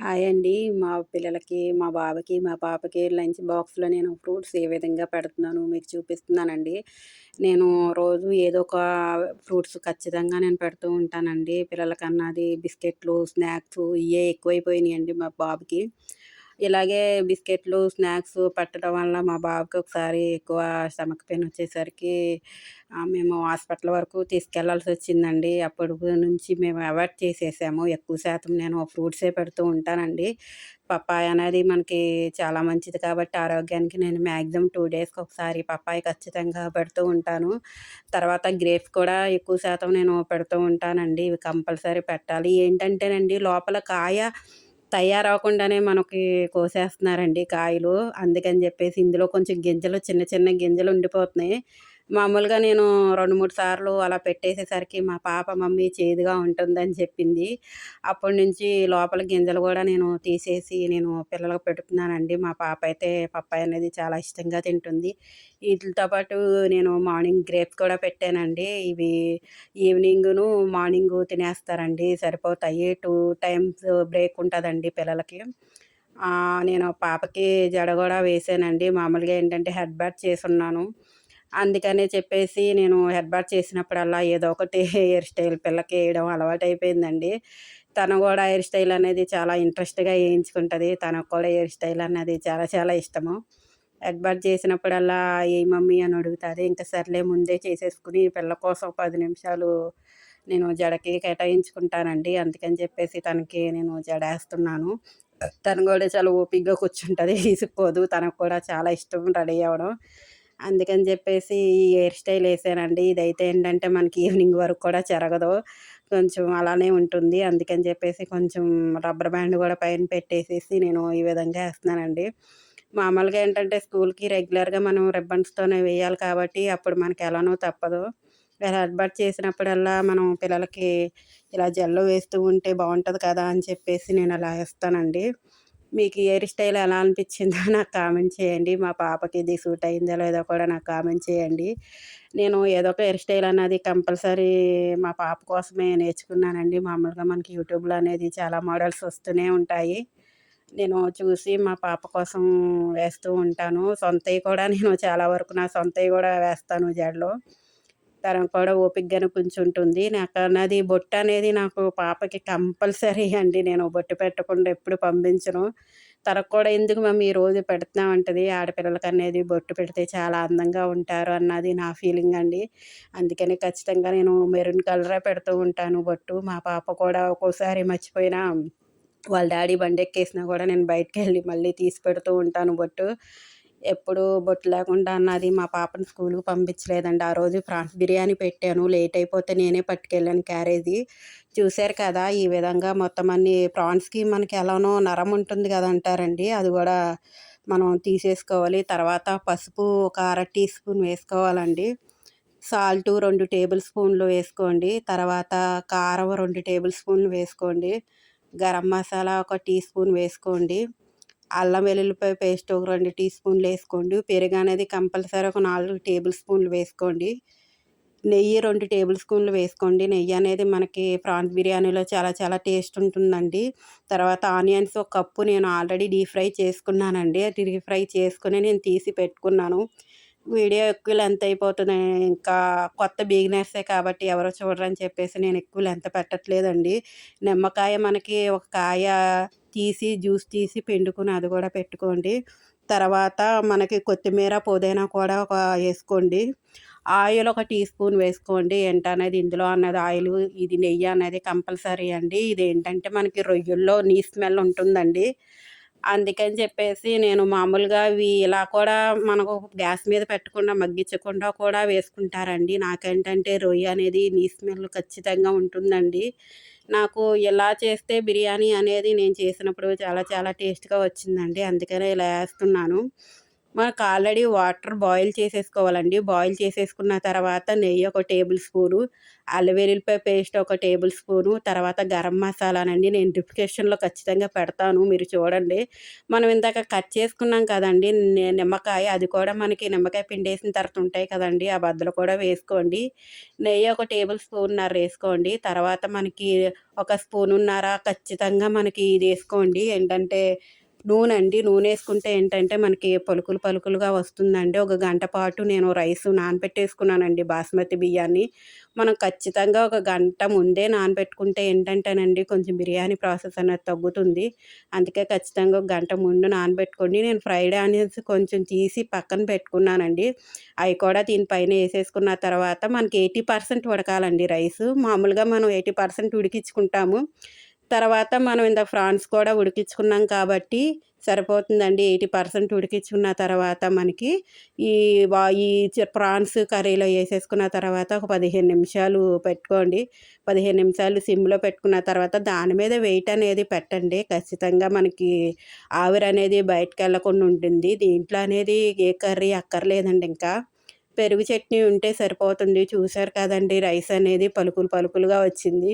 Hi అండి. మా పిల్లలకి, మా బాబుకి, మా పాపకి లంచ్ బాక్స్‌లో నేను ఫ్రూట్స్ ఏ విధంగా పెడుతున్నానో మీకు చూపిస్తున్నానండి. నేను రోజు ఏదో ఒక ఫ్రూట్స్ ఖచ్చితంగా నేను పెడుతూ ఉంటానండి. పిల్లలకన్నది బిస్కెట్‌లు, స్నాక్సు ఇయ్యే ఎక్కువైపోయినాయండి మా బాబుకి. ఇలాగే బిస్కెట్‌లు, స్నాక్స్ పెట్టడం వల్ల మా బాబుకి ఒకసారి ఎక్కువ స్టమక్ పెయిన్ వచ్చేసరికి మేము హాస్పిటల్ వరకు తీసుకెళ్లాల్సొచ్చిందండి. అప్పటి నుంచి మేము అవాయిడ్ చేసేసాము. ఎక్కువ శాతం నేను ఫ్రూట్సే పెడుతూ ఉంటానండి. పప్పాయ అనేది మనకి చాలా మంచిది కాబట్టి ఆరోగ్యానికి నేను మాక్సిమం 2 డేస్‌కి ఒకసారి పప్పాయ ఖచ్చితంగా పెడుతూ ఉంటాను. తర్వాత గ్రేప్స్ కూడా ఎక్కువ శాతం నేను పెడుతూ ఉంటానండి. ఇవి కంపల్సరీ పెట్టాలి. ఏంటంటేనండి లోపల కాయ తయారవ్వకుండానే మనకి కోసేస్తున్నారండి కాయలు. అందుకని జెప్పేసి ఇందులో కొంచెం గింజలు చిన్న చిన్న గింజలు ఉండిపోతున్నాయి. మామూలుగా నేను 2, 3 సార్లు అలా పెట్టేసేసరికి మా పాప మమ్మీ చేదుగా ఉంటుందని చెప్పింది. అప్పటి నుంచి లోపల గింజలు గూడా నేను తీసేసి నేను పిల్లలకు పెడుతున్నానండి. మా పాప అయితే పప్పాయ అనేది చాలా ఇష్టంగా తింటుంది. ఈటిలతో పాటు నేను మార్నింగ్ గ్రేప్స్ కూడా పెట్టానండి. ఇవి ఈవినింగును, మార్నింగు తినేస్తారండి. సరిపోతాయి. 2 టైమ్స్ బ్రేక్ ఉంటదండి పిల్లలకి. నేను పాపకి జడ గూడా వేసానండి. మామూలుగా ఏంటంటే హెడ్ బాత్ చేసున్నాను. అందుకనే చెప్పేసి నేను హెడ్ బాత్ చేసినప్పుడల్లా ఏదో ఒకటి హెయిర్ స్టైల్ పిల్లకి ఎయడం అలవాటయిపోయిందండి. తను గూడా హెయిర్ స్టైల్ అనేది చాలా ఇంట్రెస్ట్‌గా ఏయించుకుంటది. తనకు కూడా హెయిర్ స్టైల్ అన్నది చాలా చాలా ఇష్టము. హెడ్ బాత్ చేసినప్పుడల్లా "ఏయి మమ్మీ" అని అడుగుతది. ఇంక సర్లే ముందే చేసేసుకొని పిల్ల కోసం 10 నిమిషాలు నేను జడకి కేటాయించుకుంటానండి. అందుకని చెప్పేసి తనకి నేను జడేస్తున్నాను. తను గూడా చాలా ఓపికగా కూర్చుంటది. విసుక్కోదు. తనకు కూడా చాలా ఇష్టం రెడీ అవ్వడం. అందుకని చెప్పేసి ఈ హెయిర్ స్టైల్ ఏసానండి. ఇదైతే ఏంటంటే మనకి ఈవినింగ్ వరకు కూడా చెరగదు. కొంచెం అలానే ఉంటుంది. అందుకని చెప్పేసి కొంచెం రబ్బర్ బ్యాండ్ గూడా పైన పెట్టేసేసి నేను ఈ విధంగా ఏస్తున్నానండి. మామూలుగా ఏంటంటే స్కూల్‌కి రెగ్యులర్‌గా మనం రిబ్బన్స్‌తోనే వేయాలి కాబట్టి అప్పుడు మనకి ఎలానో తప్పదు. ఇలా హెడ్ బాత్ చేసినప్పుడల్లా మనం పిల్లలకి ఇలా జెల్‌లో వేస్తూ ఉంటే బావుంటది కదా! అని చెప్పేసి నేను అలా ఏస్తానండి. మీకు ఈ హెయిర్ స్టైల్ ఎలా అనిపిచ్చిందో నాకు కామెంట్ చేయండి. మా పాపకి ఇది సూట్ అయిందో లేదో కూడా నాకు కామెంట్ చేయండి. నేను ఏదో ఒక హెయిర్ స్టైల్ అన్నది కంపల్సరీ మా పాప కోసమే నేర్చుకున్నానండి. మామూలుగా మనకి యూట్యూబ్‌లో అనేది చాలా మోడల్స్ వస్తూనే ఉంటాయి. నేను చూసి మా పాప కోసం వేస్తూ ఉంటాను. సొంతయి కూడా నేను చాలా వరకు నా సొంతయి గూడా వేస్తాను జడలో. తనకు కూడా ఓపికగానే కూర్చుంటుంది. నాకన్నది బొట్టనేది నాకు పాపకి కంపల్సరీ అండి. నేను బొట్టు పెట్టకుండా ఎప్పుడు పంపించను. తనకు కూడా "ఎందుకు మమ్మీ రోజు పెడుతున్నావు" అంటది. ఆడపిల్లలకనేది బొట్టు పెడితే చాలా అందంగా ఉంటారు అన్నది నా ఫీలింగండి. అందుకని ఖచ్చితంగా నేను మెరూన్ కలరే పెడుతూ ఉంటాను బొట్టు. మా పాప కూడా ఒక్కోసారి మర్చిపోయినా వాళ్ళ డ్యాడీ బండెక్కేసినా గూడా నేను బయటికెళ్ళి మళ్ళీ తీసి పెడుతూ ఉంటాను బొట్టు. ఎప్పుడు బొట్టు లేకుండా అన్నది మా పాపని స్కూలుకి పంపించలేదండి. ఆ రోజు ప్రాన్స్ బిర్యానీ పెట్టాను. లేట్ అయిపోతే నేనే పట్టుకెళ్ళాను క్యారేజీ. చూసారు కదా! ఈ విధంగా మొత్తం అన్నీ ప్రాన్స్‌కి మనకి ఎలానో నరం ఉంటుంది గదంటారండి. అది గూడా మనం తీసేసుకోవాలి. తర్వాత పసుపు ఒక అర టీ స్పూన్ వేసుకోవాలండి. సాల్టు 2 టేబుల్ స్పూన్లు వేసుకోండి. తర్వాత కారం 2 టేబుల్ స్పూన్లు వేసుకోండి. గరం మసాలా ఒక టీ స్పూన్ వేసుకోండి. అల్లం వెల్లుల్లిపాయ పేస్ట్ ఒక 2 టీ స్పూన్‌లేసుకోండి. పెరుగనేది కంపల్సరీ ఒక 4 టేబుల్ స్పూన్లు వేసుకోండి. నెయ్యి 2 టేబుల్ స్పూన్లు వేసుకోండి. నెయ్యనేది మనకి ప్రాన్స్ బిర్యానీలో చాలా చాలా టేస్ట్ ఉంటుందండి. తర్వాత ఆనియన్స్ ఒక కప్పు నేను ఆల్రెడీ డీప్ ఫ్రై చేసుకున్నానండి. డీప్ ఫ్రై చేసుకొని నేను తీసి పెట్టుకున్నాను. వీడియో ఎక్కువ లెంత్ అయిపోతది. ఇంకా కొత్త బిగినర్సే కాబట్టి ఎవరు చూడరని చెప్పేసి నేను ఎక్కువ లెంత్ పెట్టట్లేదండి. నిమ్మకాయ మనకి ఒక కాయ తీసి జ్యూస్ తీసి పిండుకొని అది కూడా పెట్టుకోండి. తర్వాత మనకి కొత్తిమీర, పుదీనా కూడా ఏసుకోండి. ఆయిల్ ఒక టీ స్పూన్ వేసుకోండి. ఏంటనేది ఇందులో అన్నది ఆయిలు, ఇది నెయ్యి అనేది కంపల్సరీ అండి. ఇదేంటంటే మనకి రొయ్యల్లో నీసు స్మెల్ ఉంటుందండి. అందుకని చెప్పేసి నేను మామూలుగా ఇవి ఇలా కూడా మనకు గ్యాస్ మీద పెట్టకుండా మగ్గించకుండా కూడా వేసుకుంటారండి. నాకేంటంటే రొయ్య అనేది నీసు స్మెల్ ఖచ్చితంగా ఉంటుందండి. నాకు ఇలా చేస్తే బిర్యానీ అనేది నేను చేసినప్పుడు చాలా చాలా టేస్ట్‌గా వచ్చిందండి. అందుకనే ఇలా ఏస్తున్నాను. మనకు ఆల్రెడీ వాటర్ బాయిల్ చేసేసుకోవాలండి. బాయిల్ చేసేసుకున్న తర్వాత నెయ్యి ఒక టేబుల్ స్పూను, అల్లం వెల్లుల్లిపాయ పేస్ట్ ఒక టేబుల్ స్పూను, తర్వాత గరం మసాలానండి. నేను డిస్క్రిప్షన్‌లో ఖచ్చితంగా పెడతాను, మీరు చూడండి. మనం ఇందాక కట్ చేసుకున్నాం కదండీ నిమ్మకాయ, అది కూడా మనకి నిమ్మకాయ పిండేసిన తర్వాత ఉంటాయి కదండీ! ఆ బద్దలు కూడా వేసుకోండి. నెయ్యి ఒక టేబుల్ స్పూన్నర ఏసుకోండి. తర్వాత మనకి ఒక స్పూనున్నర ఖచ్చితంగా మనకి ఇదేసుకోండి. ఏంటంటే నూనండి. నూనేసుకుంటే ఏంటంటే మనకి పలుకులు పలుకులుగా వస్తుందండి. ఒక గంట పాటు నేను రైసు నానబెట్టేసుకున్నానండి బాస్మతి బియ్యాన్ని. మనం ఖచ్చితంగా ఒక గంట ముందే నానబెట్టుకుంటే ఏంటంటేనండి కొంచెం బిర్యానీ ప్రాసెస్ అనేది తగ్గుతుంది. అందుకే ఖచ్చితంగా ఒక గంట ముందు నానబెట్టుకోండి. నేను ఫ్రైడ్ ఆనియన్స్ కొంచెం తీసి పక్కన పెట్టుకున్నానండి. అయి కూడా దీనిపైన ఏసేసుకున్న తర్వాత మనకి 80% ఉడకాలండి రైసు. మామూలుగా మనం 80% ఉడికించుకుంటాము. తర్వాత మనం ఇందాక ఫ్రాన్స్ కూడా ఉడికించుకున్నాం కాబట్టి సరిపోతుందండి. 80% ఉడికించుకున్న తర్వాత మనకి ఈ ప్రాన్స్ కర్రీలో ఏసేసుకున్న తర్వాత ఒక 15 నిమిషాలు పెట్టుకోండి. 15 నిమిషాలు సిమ్‌లో పెట్టుకున్న తర్వాత దాని మీద వెయిట్ అనేది పెట్టండి. ఖచ్చితంగా మనకి ఆవిరనేది బయటికెళ్ళకుండా ఉంటుంది. దీంట్లో అనేది ఏ కర్రీ అక్కర్లేదండి ఇంకా. పెరుగు చట్నీ ఉంటే సరిపోతుంది. చూసారు కదండీ! రైస్ అనేది పలుకులు పలుకులుగా వచ్చింది.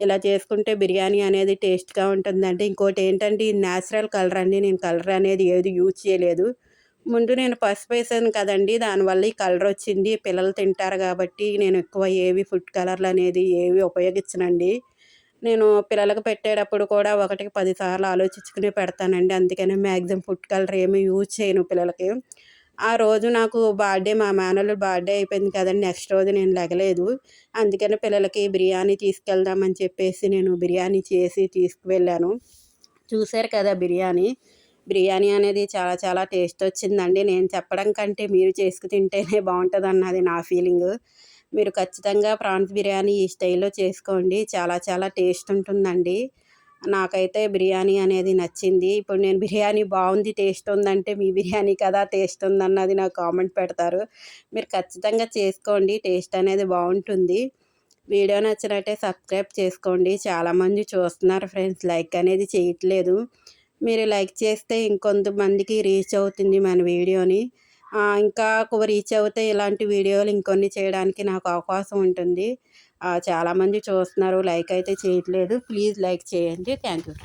ఇలా చేసుకుంటే బిర్యానీ అనేది టేస్ట్‌గా ఉంటుందండి. ఇంకోటేంటంటే ఇది నేచురల్ కలర్ అండి. నేను కలర్ అనేది ఏది యూజ్ చేయలేదు. ముందు నేను పసుపేసాను కదండీ! దానివల్ల ఈ కలరొచ్చింది. పిల్లలు తింటారు గాబట్టి నేను ఎక్కువ ఏవి ఫుడ్ కలర్‌లనేది ఏవి ఉపయోగించనండి. నేను పిల్లలకి పెట్టేటప్పుడు కూడా ఒకటికి 10 సార్లు ఆలోచించుకునే పెడతానండి. అందుకనే మాక్సిమం ఫుడ్ కలర్ ఏమి యూజ్ చేయను పిల్లలకి. ఆ రోజు నాకు మా మేనల్లుడి బర్త్‌డే అయిపోయింది కదండీ! నెక్స్ట్ రోజు నేను లెగలేదు. అందుకని పిల్లలకి బిర్యానీ తీసుకెళ్దామని చెప్పేసి నేను బిర్యానీ చేసి తీసుకువెళ్ళాను. చూసారు కదా బిర్యానీ. బిర్యానీ అనేది చాలా చాలా టేస్ట్ వచ్చిందండి. నేను చెప్పడం కంటే మీరు చేసుకు తింటేనే బావుంటదన్నది నా ఫీలింగు. మీరు ఖచ్చితంగా ప్రాన్స్ బిర్యానీ ఈ స్టైల్‌లో చేసుకోండి. చాలా చాలా టేస్ట్ ఉంటుందండి. నాకైతే బిర్యానీ అనేది నచ్చింది. ఇప్పుడు నేను బిర్యానీ బావుంది, టేస్ట్ ఉందంటే మీ బిర్యానీ కదా టేస్ట్ ఉందన్నది నాకు కామెంట్ పెడతారు. మీరు ఖచ్చితంగా చేసుకోండి. టేస్ట్ అనేది బావుంటుంది. వీడియో నచ్చినట్టే సబ్స్క్రైబ్ చేసుకోండి. చాలామంది చూస్తున్నారు ఫ్రెండ్స్, లైక్ అనేది చేయట్లేదు. మీరు లైక్ చేస్తే ఇంకొంతమందికి రీచ్ అవుతుంది మన వీడియోని. ఇంకా రీచ్ అవుతే ఇలాంటి వీడియోలు ఇంకొన్ని చేయడానికి నాకు అవకాశం ఉంటుంది. చాలామంది చూస్తున్నారు, లైక్ అయితే చేయట్లేదు. ప్లీజ్ లైక్ చేయండి. Thank you.